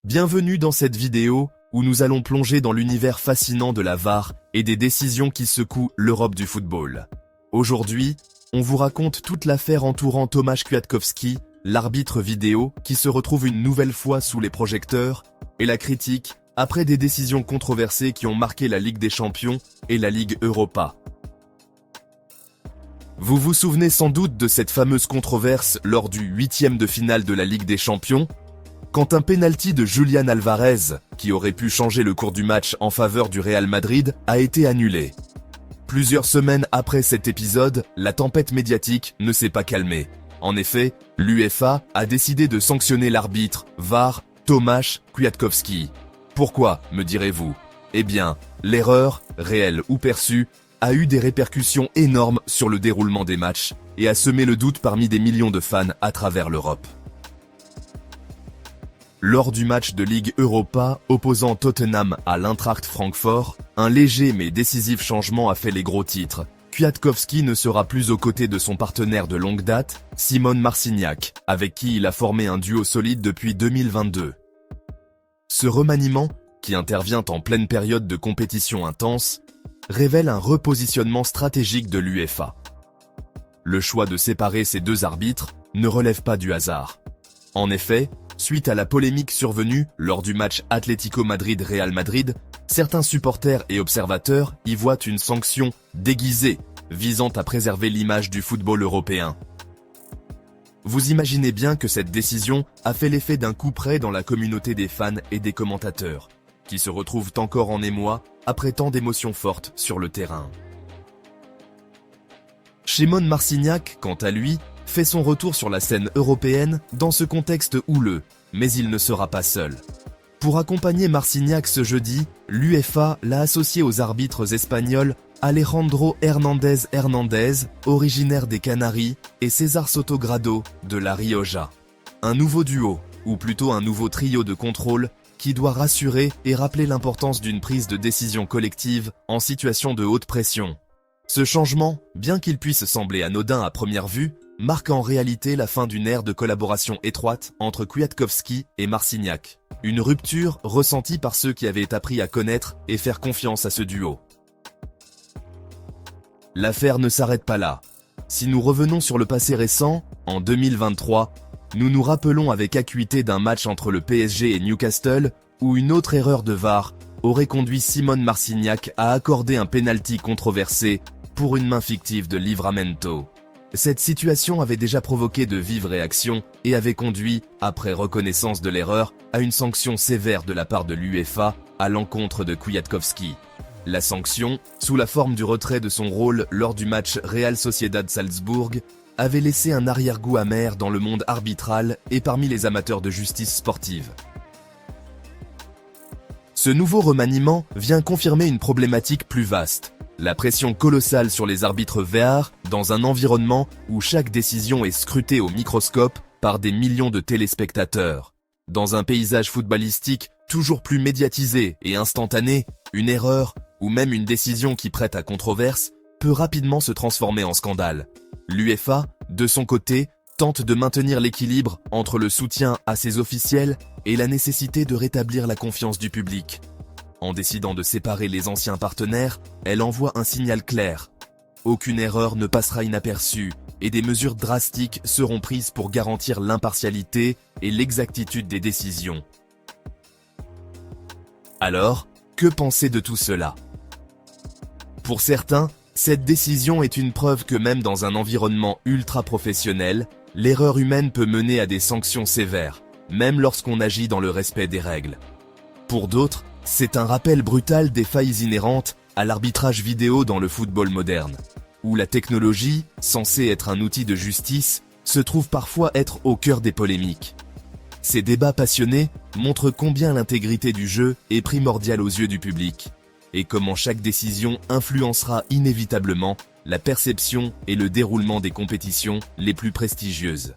Bienvenue dans cette vidéo où nous allons plonger dans l'univers fascinant de la VAR et des décisions qui secouent l'Europe du football. Aujourd'hui, on vous raconte toute l'affaire entourant Tomasz Kwiatkowski, l'arbitre vidéo qui se retrouve une nouvelle fois sous les projecteurs, et la critique après des décisions controversées qui ont marqué la Ligue des Champions et la Ligue Europa. Vous vous souvenez sans doute de cette fameuse controverse lors du 8e de finale de la Ligue des Champions, quand un penalty de Julián Álvarez, qui aurait pu changer le cours du match en faveur du Real Madrid, a été annulé. Plusieurs semaines après cet épisode, la tempête médiatique ne s'est pas calmée. En effet, l'UEFA a décidé de sanctionner l'arbitre VAR Tomasz Kwiatkowski. Pourquoi, me direz-vous? Eh bien, l'erreur, réelle ou perçue, a eu des répercussions énormes sur le déroulement des matchs et a semé le doute parmi des millions de fans à travers l'Europe. Lors du match de Ligue Europa opposant Tottenham à l'Eintracht Francfort, un léger mais décisif changement a fait les gros titres. Kwiatkowski ne sera plus aux côtés de son partenaire de longue date, Szymon Marciniak, avec qui il a formé un duo solide depuis 2022. Ce remaniement, qui intervient en pleine période de compétition intense, révèle un repositionnement stratégique de l'UEFA. Le choix de séparer ces deux arbitres ne relève pas du hasard. En effet, suite à la polémique survenue lors du match Atlético Madrid-Real Madrid, certains supporters et observateurs y voient une sanction déguisée visant à préserver l'image du football européen. Vous imaginez bien que cette décision a fait l'effet d'un coup près dans la communauté des fans et des commentateurs, qui se retrouvent encore en émoi après tant d'émotions fortes sur le terrain. Szymon Marciniak, quant à lui, fait son retour sur la scène européenne dans ce contexte houleux, mais il ne sera pas seul. Pour accompagner Marciniak ce jeudi, l'UEFA l'a associé aux arbitres espagnols Alejandro Hernández, originaire des Canaries, et César Sotogrado, de La Rioja. Un nouveau duo, ou plutôt un nouveau trio de contrôle, qui doit rassurer et rappeler l'importance d'une prise de décision collective en situation de haute pression. Ce changement, bien qu'il puisse sembler anodin à première vue, marque en réalité la fin d'une ère de collaboration étroite entre Kwiatkowski et Marciniak. Une rupture ressentie par ceux qui avaient appris à connaître et faire confiance à ce duo. L'affaire ne s'arrête pas là. Si nous revenons sur le passé récent, en 2023, nous nous rappelons avec acuité d'un match entre le PSG et Newcastle, où une autre erreur de VAR aurait conduit Szymon Marciniak à accorder un penalty controversé pour une main fictive de Livramento. Cette situation avait déjà provoqué de vives réactions et avait conduit, après reconnaissance de l'erreur, à une sanction sévère de la part de l'UEFA à l'encontre de Kwiatkowski. La sanction, sous la forme du retrait de son rôle lors du match Real Sociedad Salzbourg, avait laissé un arrière-goût amer dans le monde arbitral et parmi les amateurs de justice sportive. Ce nouveau remaniement vient confirmer une problématique plus vaste. La pression colossale sur les arbitres VAR dans un environnement où chaque décision est scrutée au microscope par des millions de téléspectateurs. Dans un paysage footballistique toujours plus médiatisé et instantané, une erreur, ou même une décision qui prête à controverse, peut rapidement se transformer en scandale. L'UEFA, de son côté, tente de maintenir l'équilibre entre le soutien à ses officiels et la nécessité de rétablir la confiance du public. En décidant de séparer les anciens partenaires, elle envoie un signal clair. Aucune erreur ne passera inaperçue et des mesures drastiques seront prises pour garantir l'impartialité et l'exactitude des décisions. Alors, que penser de tout cela? Pour certains, cette décision est une preuve que même dans un environnement ultra-professionnel, l'erreur humaine peut mener à des sanctions sévères, même lorsqu'on agit dans le respect des règles. Pour d'autres, c'est un rappel brutal des failles inhérentes à l'arbitrage vidéo dans le football moderne, où la technologie, censée être un outil de justice, se trouve parfois être au cœur des polémiques. Ces débats passionnés montrent combien l'intégrité du jeu est primordiale aux yeux du public, et comment chaque décision influencera inévitablement la perception et le déroulement des compétitions les plus prestigieuses.